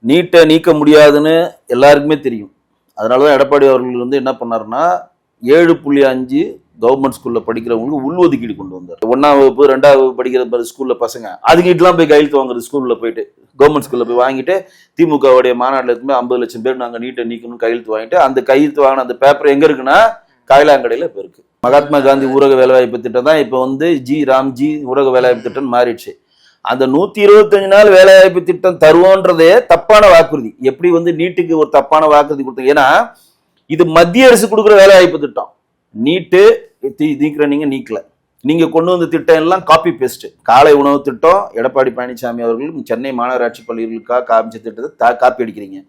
நீட்டை நீக்க முடியாதுன்னு எல்லாருக்குமே தெரியும். அதனால தான் எடப்பாடி அவர்கள் வந்து என்ன பண்ணாருன்னா 7.5 கவர்மெண்ட் ஸ்கூல்ல படிக்கிறவங்களுக்கு உள்ஒதுக்கீடு கொண்டு வந்தார். 1ஆம் வகுப்பு 2ஆம் வகுப்பு படிக்கிற ஸ்கூல்ல பசங்க அதுக்கிட்டலாம் போய் கையெழுத்து வாங்குறது, ஸ்கூல்ல போயிட்டு கவர்மெண்ட் ஸ்கூல்ல போய் வாங்கிட்டு திமுகவுடைய மாநாட்டில் இருந்து 50 லட்சம் பேர் நாங்கள் நீட்டை நீக்கணும்னு கையெழுத்து வாங்கிட்டு அந்த கையெழுத்து வாங்கின அந்த பேப்பர் எங்க இருக்குன்னா காயிலாங்கடையில் இப்போ இருக்கு. மகாத்மா காந்தி ஊரக வேலைவாய்ப்பு திட்டம் தான் இப்போ வந்து ராம்ஜி ஊரக வேலைவாய்ப்பு திட்டம் மாறிடுச்சு. அந்த 125 நாள் வேலைவாய்ப்பு திட்டம் தருவோன்றதே தப்பான வாக்குறுதி. எப்படி வந்து நீட்டுக்கு ஒரு தப்பான வாக்குறுதி கொடுத்தாங்க? ஏன்னா இது மத்திய அரசு கொடுக்குற வேலைவாய்ப்பு திட்டம். நீட்டு நீக்கிற நீங்க நீக்கல, நீங்க கொண்டு வந்த திட்டம் எல்லாம் காப்பி பேஸ்ட். காலை உணவு திட்டம் எடப்பாடி பழனிசாமி அவர்கள் சென்னை மாநகராட்சி பள்ளிகளுக்காக காமிச்ச திட்டத்தை காப்பி அடிக்கிறீங்க.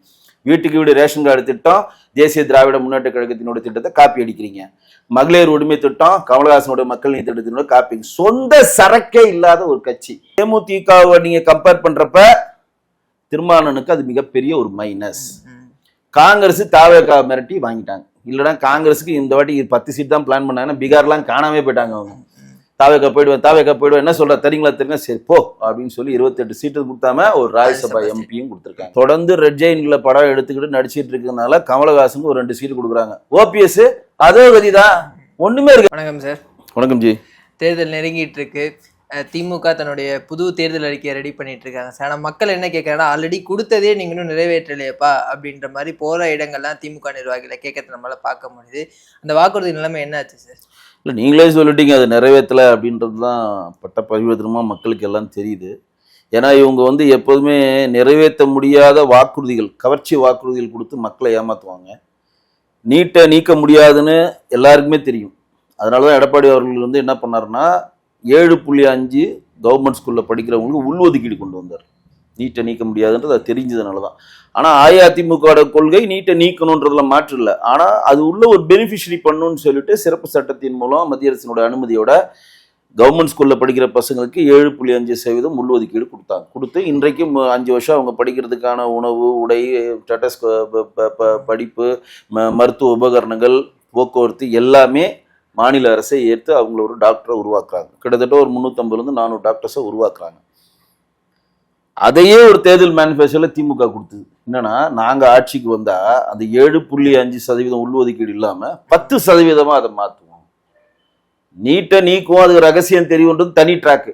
வீட்டுக்கு வீடு ரேஷன் கார்டு திட்டம் தேசிய திராவிட முன்னேற்ற கழகத்தினுடைய திட்டத்தை காப்பி அடிக்கிறீங்க. மகளிர் உரிமை திட்டம் கமலஹாசனுடைய மக்கள் நீதி திட்டத்தினோட காப்பி. சொந்த சரக்கே இல்லாத ஒரு கட்சி. தேமுதிகவை நீங்க கம்பேர் பண்றப்ப திருமாவளவனுக்கு அது மிகப்பெரிய ஒரு மைனஸ். காங்கிரஸ் தாவேகா மிரட்டி வாங்கிட்டாங்க. இல்லைன்னா காங்கிரஸுக்கு இந்த வாட்டி 10 சீட் தான் பிளான் பண்ணாங்கன்னா பீகார்லாம் காணாமே போயிட்டாங்க. அவங்க தாவேகா போயிடுவேன் என்ன சொல்ற தெரியுங்களா தெரியுங்க, சரி போ அப்படின்னு சொல்லி 28 சீட்டு கொடுத்தாம ஒரு ராஜ்யசபா எம்பியும் கொடுத்துருக்காங்க. தொடர்ந்து ரெட் ஜெயின்ல படம் எடுத்துக்கிட்டு நடிச்சிட்டு இருக்கிறதுனால கமலஹாசனுக்கு ஒரு 2 சீட்டு கொடுக்குறாங்க. ஓபிஎஸ் அதே கதிதான், ஒண்ணுமே இருக்கு. வணக்கம் சார். வணக்கம் ஜி. தேர்தல் நெருங்கிட்டு இருக்கு. திமுக தன்னுடைய புது தேர்தல் அறிக்கையை ரெடி பண்ணிட்டு இருக்காங்க சார். ஆனால் மக்கள் என்ன கேட்கறாங்கன்னா, ஆல்ரெடி கொடுத்ததே நீங்க இன்னும் நிறைவேற்றலையப்பா அப்படின்ற மாதிரி போற இடங்கள்லாம் திமுக நிர்வாகிகளை கேட்கறது நம்மளால பார்க்க முடியுது. அந்த வாக்குறுதி நிலைமை என்ன ஆச்சு சார்? இல்லை, நீங்களே சொல்லிட்டீங்க அது நிறைவேற்றலை அப்படின்றது தான் பட்ட பரிவர்த்தனமாக மக்களுக்கு எல்லாம் தெரியுது. ஏன்னா இவங்க வந்து எப்போதுமே நிறைவேற்ற முடியாத வாக்குறுதிகள், கவர்ச்சி வாக்குறுதிகள் கொடுத்து மக்களை ஏமாற்றுவாங்க. நீட்டை நீக்க முடியாதுன்னு எல்லாருக்குமே தெரியும். அதனால தான் எடப்பாடி அவர்கள் வந்து என்ன பண்ணாருன்னா 7.5 கவர்மெண்ட் ஸ்கூலில் படிக்கிறவங்களுக்கு உள்ஒதுக்கீடு கொண்டு வந்தார். நீட்டை நீக்க முடியாதுன்றது அது தெரிஞ்சதுனால தான். ஆனால் அஇஅதிமுக கொள்கை நீட்டை நீக்கணுன்றதுல மாற்று இல்லை. ஆனால் அது உள்ள ஒரு பெனிஃபிஷரி பண்ணணும்னு சொல்லிட்டு சிறப்பு சட்டத்தின் மூலம் மத்திய அரசினுடைய அனுமதியோட கவர்மெண்ட் ஸ்கூலில் படிக்கிற பசங்களுக்கு 7.5% உள்ஒதுக்கீடு கொடுத்து இன்றைக்கு 5 வருஷம் அவங்க படிக்கிறதுக்கான உணவு, உடை, ஸ்டேட்டஸ், படிப்பு, மருத்துவ உபகரணங்கள், போக்குவரத்து எல்லாமே மாநில அரசை ஏற்று அவங்கள ஒரு டாக்டரை உருவாக்குறாங்க. கிட்டத்தட்ட ஒரு 350-400 டாக்டர்ஸை உருவாக்குறாங்க. அதையே ஒரு தேர்தல் மேனிஃபெஸ்டோல திமுக கொடுத்தது. என்னன்னா, நாங்க ஆட்சிக்கு வந்தா அந்த 7.5% உள்ஒதுக்கீடு இல்லாம 10% அதை மாற்றுவோம். நீட்டை நீக்குவோம், அதுக்கு ரகசியம் தெரியும்ன்றது தனி ட்ராக்கு.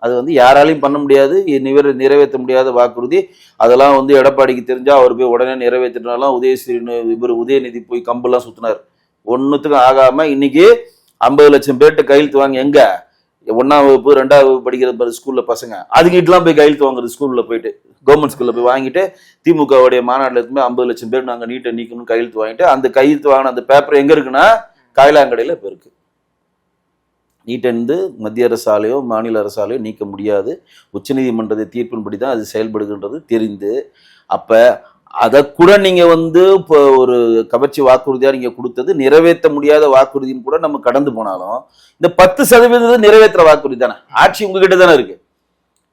அது வந்து யாராலையும் பண்ண முடியாது, நிறைவேற்ற முடியாத வாக்குறுதி. அதெல்லாம் வந்து எடப்பாடிக்கு தெரிஞ்சா அவர் போய் உடனே நிறைவேற்றினாலும் உதயநிதி போய் கம்பெல்லாம் சுத்தினார். ஒன்னுத்துக்கும் ஆகாம இன்னைக்கு 50 லட்சம் பேர்கிட்ட கையெழுத்து வாங்க. எங்க 1ஆம் வகுப்பு 2ஆம் வகுப்பு படிக்கிற ஸ்கூல்ல பசங்க அதுக்கிட்டலாம் போய் கையெழுத்து வாங்குறது, ஸ்கூல்ல போயிட்டு கவர்மெண்ட் ஸ்கூல்ல போய் வாங்கிட்டு திமுகவுடைய மாநாட்டில் இருந்து 50 லட்சம் பேர் நாங்கள் நீட்டை நீக்கணும்னு கையெழுத்து வாங்கிட்டு அந்த கையெழுத்து வாங்கின அந்த பேப்பர் எங்க இருக்குன்னா காயிலாங்கடையில் இப்போ இருக்கு. நீட்டை வந்து மத்திய அரசாலேயோ மாநில அரசாலேயோ நீக்க முடியாது. உச்சநீதிமன்றத்தை தீர்ப்பின்படி தான் அது செயல்படுகின்றது தெரிந்து, அப்ப அதை கூட நீங்க வந்து இப்போ ஒரு கவர்ச்சி வாக்குறுதியா நீங்க கொடுத்தது நிறைவேற்ற முடியாத வாக்குறுதின்னு கூட நம்ம கடந்து போனாலும் இந்த 10% நிறைவேற்ற வாக்குறுதி தானே. ஆட்சி உங்ககிட்ட தானே இருக்கு.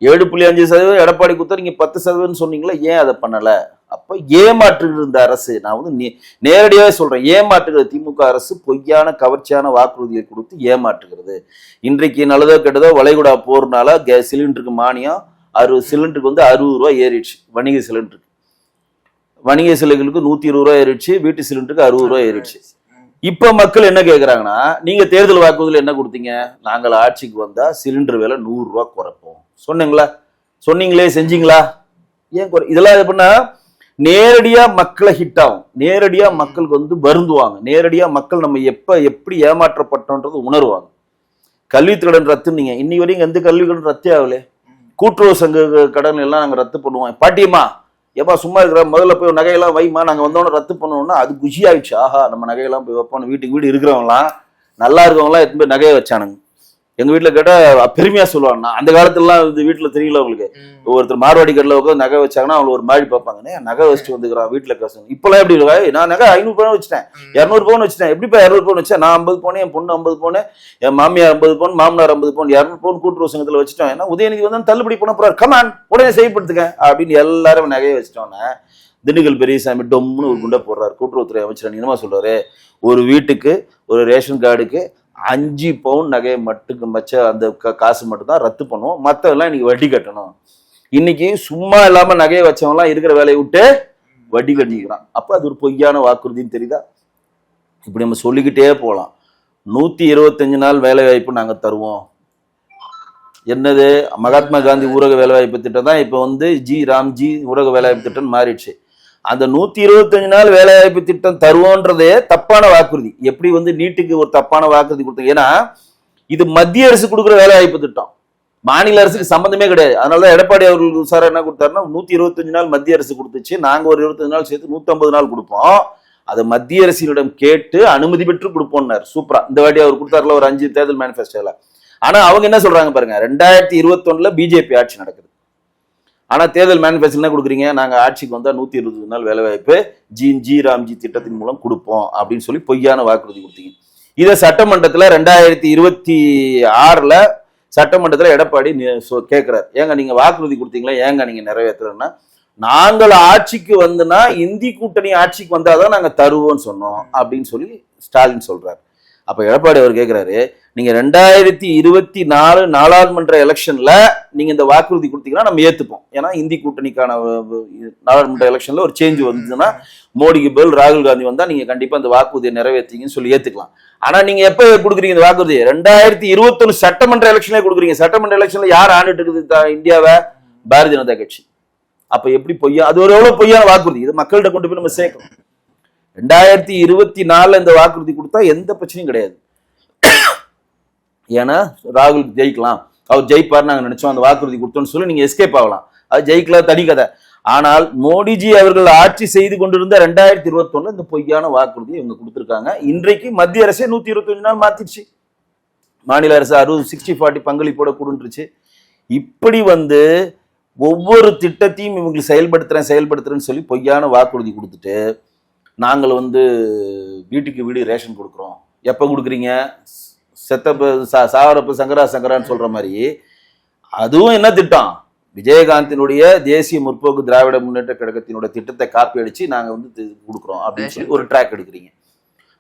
7.5% எடப்பாடி கொடுத்தா நீங்க 10% சொன்னீங்களா, ஏன் அதை பண்ணல? அப்ப ஏமாற்றுகிற இந்த அரசு, நான் வந்து நேரடியாவே சொல்றேன், ஏமாற்றுகிற திமுக அரசு பொய்யான கவர்ச்சியான வாக்குறுதியை கொடுத்து ஏமாற்றுகிறது. இன்றைக்கு நல்லதோ கெட்டதோ வளைகுடா போறதுனால சிலிண்டருக்கு மானியம் 60 சிலிண்டருக்கு வந்து 60 ரூபாய் ஏறிடுச்சு. வணிக சிலிண்டருக்கு, வணிக சிலைகளுக்கு 120 ரூபாய் ஏறிடுச்சு, வீட்டு சிலிண்டருக்கு 60 ரூபாய் ஏறிடுச்சு. இப்ப மக்கள் என்ன கேட்கறாங்கன்னா, நீங்க தேர்தல் வாக்குறுதியில் என்ன கொடுத்தீங்க? நாங்கள் ஆட்சிக்கு வந்தா சிலிண்டர் விலை 100 ரூபாய் குறைப்போம் சொன்னீங்களா? சொன்னீங்களே, செஞ்சீங்களா? ஏன் இதெல்லாம் இது பண்ணா நேரடியா மக்களை ஹிட் ஆகும். நேரடியா மக்களுக்கு வந்து வருந்துவாங்க. நேரடியா மக்கள் நம்ம எப்படி ஏமாற்றப்பட்டோன்றது உணர்வாங்க. கல்விக்கடன் ரத்து, நீங்க இன்னி வரைக்கும் எந்த கல்விக்கடன் ரத்தே ஆகல. கூட்டுறவு சங்க கடன் எல்லாம் நாங்க ரத்து பண்ணுவோம். பாட்டியம்மா ஏப்பா சும்மா இருக்கிற, முதல்ல போய் நகையெல்லாம் வைமா, நாங்கள் வந்தோன்னே ரத்து பண்ணோம்னா அது குஷி ஆயிடுச்சு. ஆஹா, நம்ம நகையெல்லாம் போய் வைப்போம். வீட்டுக்கு வீடு இருக்கிறவங்களாம் நல்லா இருக்கவங்களாம் எடுத்து போய் நகையை வச்சானுங்க. எங்க வீட்டுல கேட்டா பெருமையா சொல்லுவாங்க. அந்த காலத்துலலாம் இந்த வீட்டுல தெரியல உங்களுக்கு, ஒருத்தர் மார்வாடி கடையில் உட்காந்து நகை வச்சாங்கன்னா அவங்க ஒரு மாதிரி பார்ப்பாங்க, நகை வச்சுட்டு வந்துக்கிறான் வீட்டுல காசு. இப்பெல்லாம் எப்படி இருக்கா, நான் நகை 500 பவுன் வச்சுட்டேன், 200 பவுன் வச்சுட்டேன். எப்படிப்பா 200 பவுன் வச்சேன்? நான் 50 பவுன், என் பொண்ணு 50 பவுன், என் மாமியார் 50 பவுன், மாமனார் 50 பவுன், 200 பவுன் கூட்டுறவு சங்கத்துல வச்சுட்டோம். ஏன்னா உதயநிதி வந்து தள்ளுபடி பண்ண போறாரு, கமான் உடனே செய்யப்படுத்துக்க அப்படின்னு எல்லாரும் நகையை வச்சுட்டோன்னே திண்டுக்கல் பெரியசாமி டொம்னு ஒரு குண்டை போடுறாரு. கூட்டுறவுத்துறை அமைச்சர் என்னமா சொல்றாரு, ஒரு வீட்டுக்கு ஒரு ரேஷன் கார்டுக்கு 5 பவுன் நகையை மட்டும் வச்ச அந்த காசு மட்டும் தான் ரத்து பண்ணுவோம், மற்றதெல்லாம் இன்னைக்கு வட்டி கட்டணும். இன்னைக்கு சும்மா இல்லாம நகையை வச்சவன்லாம் இருக்கிற வேலையை விட்டு வட்டி கட்டிக்கிறான். அப்ப அது ஒரு பொய்யான வாக்குறுதின்னு தெரியுதா? இப்படி நம்ம சொல்லிக்கிட்டே போகலாம். 125 நாள் வேலை வாய்ப்பு நாங்க தருவோம். என்னது மகாத்மா காந்தி ஊரக வேலைவாய்ப்பு திட்டம் தான் இப்ப வந்து ராம்ஜி ஊரக வேலைவாய்ப்பு திட்டம் மாறிடுச்சு. அந்த 125 நாள் வேலைவாய்ப்பு திட்டம் தருவோன்றதே தப்பான வாக்குறுதி. எப்படி வந்து நீட்டுக்கு ஒரு தப்பான வாக்குறுதி கொடுத்தாங்க? ஏன்னா இது மத்திய அரசு கொடுக்குற வேலைவாய்ப்பு திட்டம், மாநில அரசுக்கு சம்பந்தமே கிடையாது. அதனாலதான் எடப்பாடி அவர்கள் சார் என்ன கொடுத்தாருன்னா 125 நாள் மத்திய அரசு கொடுத்துச்சு, நாங்க ஒரு 25 நாள் சேர்த்து 150 நாள் கொடுப்போம், அதை மத்திய அரசிடம் கேட்டு அனுமதி பெற்று கொடுப்போம்னாரு. சூப்பரா இந்த வாட்டி அவர் கொடுத்தாருல ஒரு 5 தேர்தல் மேனிஃபெஸ்டோல. ஆனா அவங்க என்ன சொல்றாங்க பாருங்க, 2021 பிஜேபி ஆட்சி நடக்குது. ஆனா தேர்தல் மேனிஃபெஸ்டோ என்ன கொடுக்குறீங்க, நாங்க ஆட்சிக்கு வந்தா 120 நாள் வேலை வாய்ப்பு ராம்ஜி திட்டத்தின் மூலம் கொடுப்போம் அப்படின்னு சொல்லி பொய்யான வாக்குறுதி கொடுத்தீங்க. இதை சட்டமன்றத்துல 2026 சட்டமன்றத்துல எடப்பாடி கேட்கிறார், ஏங்க நீங்க வாக்குறுதி கொடுத்தீங்களா, ஏங்க நீங்க நிறைவேற்றலன்னா, நாங்கள் ஆட்சிக்கு வந்துனா இந்தி கூட்டணி ஆட்சிக்கு வந்தாதான் நாங்க தருவோம்னு சொன்னோம் அப்படின்னு சொல்லி ஸ்டாலின் சொல்றாரு. அப்ப எடப்பாடி அவர் கேட்கிறாரு, நீங்க 2024 நாடாளுமன்ற எலெக்ஷன்ல நீங்க இந்த வாக்குறுதி கொடுத்தீங்கன்னா நம்ம ஏத்துப்போம். ஏன்னா இந்தி கூட்டணிக்கான நாடாளுமன்ற எலெக்ஷன்ல ஒரு சேஞ்ச் வந்ததுன்னா மோடிக்கு பதில் ராகுல் காந்தி வந்தா நீங்க கண்டிப்பா இந்த வாக்குறுதியை நிறைவேற்றீங்கன்னு சொல்லி ஏத்துக்கலாம். ஆனா நீங்க எப்ப கொடுக்குறீங்க இந்த வாக்குறுதி? 2021 சட்டமன்ற எலெக்ஷன்ல கொடுக்குறீங்க. சட்டமன்ற எலெக்ஷன்ல யார் ஆண்டுட்டு இருக்குது இந்தியாவை? பாரதிய ஜனதா கட்சி. அப்ப எப்படி பொய்யா? அது ஒரு எவ்வளவு பொய்யான வாக்குறுதி. இது மக்கள்கிட்ட கொண்டு போய் நம்ம சேர்க்கணும். 2024 இந்த வாக்குறுதி கொடுத்தா எந்த பிரச்சனையும் கிடையாது. ஏன்னா ராகுல் ஜெயிக்கலாம், அவர் ஜெயிப்பார் நாங்க நினைச்சோம், அந்த வாக்குறுதி கொடுத்தோம்னு சொல்லி நீங்க எஸ்கேப் ஆகலாம். அது ஜெயிக்கல தனி கதை. ஆனால் மோடிஜி அவர்கள் ஆட்சி செய்து கொண்டிருந்த 2021 இந்த பொய்யான வாக்குறுதி இவங்க கொடுத்திருக்காங்க. இன்றைக்கு மத்திய அரசே 125 நாள் மாத்திருச்சு, மாநில அரசு 60-40 பங்களிப்போட கொடுத்துருச்சு. இப்படி வந்து ஒவ்வொரு திட்டத்தையும் இவங்களுக்கு செயல்படுத்துறேன்னு சொல்லி பொய்யான வாக்குறுதி கொடுத்துட்டு, நாங்கள் வந்து வீட்டுக்கு வீடு ரேஷன் கொடுக்குறோம். எப்ப கொடுக்குறீங்க? சாவரப்பு சங்கரான்னு சொல்ற மாதிரி. அதுவும் என்ன திட்டம்? விஜயகாந்தினுடைய தேசிய முற்போக்கு திராவிட முன்னேற்ற கழகத்தினுடைய திட்டத்தை காப்பி அடிச்சு நாங்க வந்து கொடுக்குறோம் அப்படின்னு சொல்லி ஒரு ட்ராக் எடுக்கிறீங்க.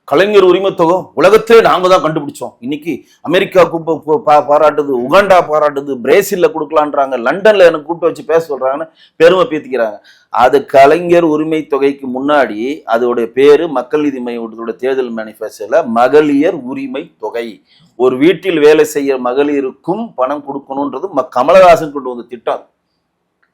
கலைஞர் உரிமை தொகை உலகத்திலே நாங்க தான் கண்டுபிடிச்சோம். இன்னைக்கு அமெரிக்காவுக்கு பாராட்டுது, உகாண்டா பாராட்டுது, பிரேசில்ல கொடுக்கலான்றாங்க, லண்டன்ல எனக்கு கூப்பிட்டு வச்சு பேச சொல்றாங்கன்னு பெருமை பேத்திக்கிறாங்க. அது கலைஞர் உரிமை தொகைக்கு முன்னாடி அதோடைய பேரு மக்கள் நீதி மையத்தோட தேர்தல் மேனிஃபெஸ்டோல மகளிர் உரிமை தொகை. ஒரு வீட்டில் வேலை செய்ய மகளிருக்கும் பணம் கொடுக்கணும்ன்றது கமலஹாசன் கொண்டு வந்த திட்டம்.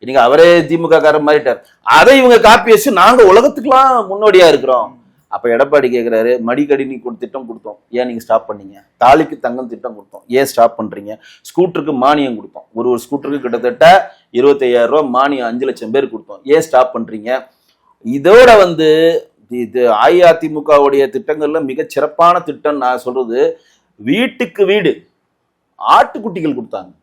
இன்னைக்கு அவரே திமுக காரர் மாறிட்டார். அதை இவங்க காப்பி வச்சு நாங்க உலகத்துக்குலாம் முன்னோடியா இருக்கிறோம். அப்ப எடப்பாடி கேட்கிறாரு, மடிக்கடினி திட்டம் கொடுத்தோம், ஏன் நீங்க ஸ்டாப் பண்ணீங்க? தாலிக்கு தங்கம் திட்டம் கொடுத்தோம், ஏன் ஸ்டாப் பண்றீங்க? ஸ்கூட்டருக்கு மானியம் கொடுத்தோம், ஒரு ஸ்கூட்டருக்கு கிட்டத்தட்ட 25,000 ரூபாய் மானியம், 5 லட்சம் பேர் கொடுத்தோம், ஏன் ஸ்டாப் பண்றீங்க? இதோட வந்து இது அஇஅதிமுகவுடைய திட்டங்கள்ல மிக சிறப்பான திட்டம் நான் சொல்றது, வீட்டுக்கு வீடு ஆட்டுக்குட்டிகள் கொடுத்தாங்க,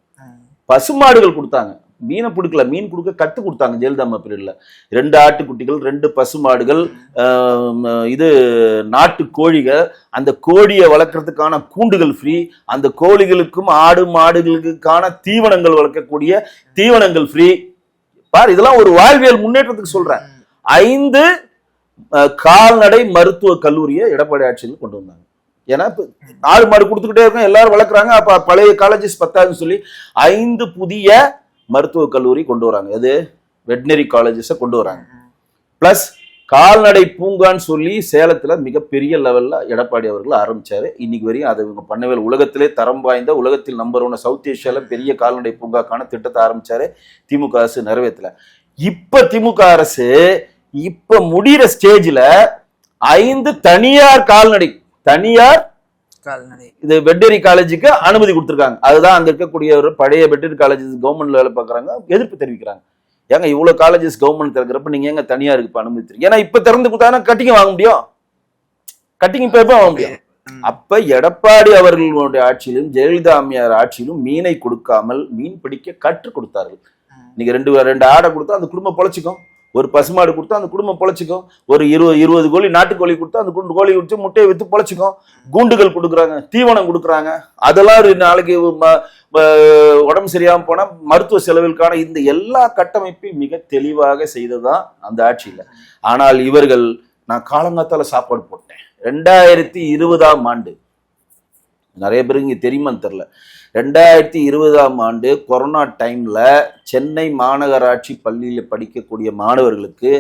பசுமாடுகள் கொடுத்தாங்க. மீனை பிடிக்கல, மீன் கொடுக்க கத்து கொடுத்தாங்க ஜெயலலிதா பீரியட்ல. 2 ஆட்டுக்குட்டிகள், 2 பசுமாடுகள், இது நாட்டு கோழிகள், அந்த கோழியை வளர்க்கறதுக்கான கூண்டுகள் ஃப்ரீ, அந்த கோழிகளுக்கும் ஆடு மாடுகளுக்கான தீவனங்கள் வளர்க்கக்கூடிய தீவனங்கள் ஃப்ரீ. பார், இதெல்லாம் ஒரு வாழ்வியல் முன்னேற்றத்துக்கு சொல்றேன். 5 கால்நடை மருத்துவ கல்லூரியை எடப்பாடி ஆட்சியில் கொண்டு வந்தாங்க. ஏன்னா ஆடு மாடு கொடுத்துக்கிட்டே இருக்கும், எல்லாரும் வளர்க்குறாங்க. அப்ப பழைய காலேஜஸ் 10 சொல்லி 5 புதிய மருத்துவ கல்லூரி கொண்டு வராங்க. அது வெட்டினரி காலேஜஸை கொண்டு வராங்க. பிளஸ் கால்நடை பூங்கான்னு சொல்லி சேலத்துல மிகப்பெரிய லெவல்ல எடப்பாடி அவர்கள் ஆரம்பிச்சாரு. இன்னைக்கு வரையும் அதை இவங்க பண்ணவே. உலகத்திலே தரம் வாய்ந்த, உலகத்தில் நம்பர் 1 சவுத் ஏஷியால பெரிய கால்நடை பூங்காக்கான திட்டத்தை ஆரம்பிச்சாரு. திமுக அரசு நிறைவேற்றல. இப்ப திமுக அரசு இப்ப முடிகிற ஸ்டேஜ்ல 5 தனியார் இது வெட்டரி காலேஜுக்கு அனுமதி கொடுத்திருக்காங்க. அதுதான் அங்க இருக்கக்கூடிய ஒரு பழைய வெட்டரி காலேஜஸ் கவர்மெண்ட்ல வேலை பார்க்கறாங்க, எதிர்ப்பு தெரிவிக்கிறாங்க. ஏங்க இவ்வளவு காலேஜஸ் கவர்மெண்ட் திறக்கிறப்ப நீங்க எங்க தனியாருக்கு அனுமதி? ஏன்னா இப்ப திறந்து கொடுத்தா கட்டிங் வாங்க முடியும், கட்டிங் இப்ப எப்ப வாங்க முடியும்? அப்ப எடப்பாடி அவர்களுடைய ஆட்சியிலும் ஜெயலலிதா அம்மையார் ஆட்சியிலும் மீனை கொடுக்காமல் மீன் பிடிக்க கற்றுக் கொடுத்தார்கள். நீங்க 2 ஆடை கொடுத்தா அந்த குடும்பம் பொழைச்சிக்கும், ஒரு பசுமாடு கொடுத்தா அந்த குடும்பம் பொழைச்சிக்கும், ஒரு 20 கோழி நாட்டுக்கோழி கொடுத்தா அந்த கோழி குடிச்சு முட்டையை வித்து பொழைச்சிக்கும், கூண்டுகள் கொடுக்குறாங்க, தீவனம் கொடுக்குறாங்க. அதெல்லாம் நாளைக்கு உடம்பு சரியாம போனா மருத்துவ செலவிற்கான இந்த எல்லா கட்டமைப்பையும் மிக தெளிவாக செய்ததுதான் அந்த ஆட்சியில. ஆனால் இவர்கள், நான் காலங்காத்தால சாப்பாடு போட்டேன் 2020ஆம் ஆண்டு நிறைய பேருக்கு இங்கே தெரியுமான்னு தெரில. 2020ஆம் ஆண்டு கொரோனா டைம்ல சென்னை மாநகராட்சி பள்ளியில் படிக்கக்கூடிய மாணவர்களுக்கு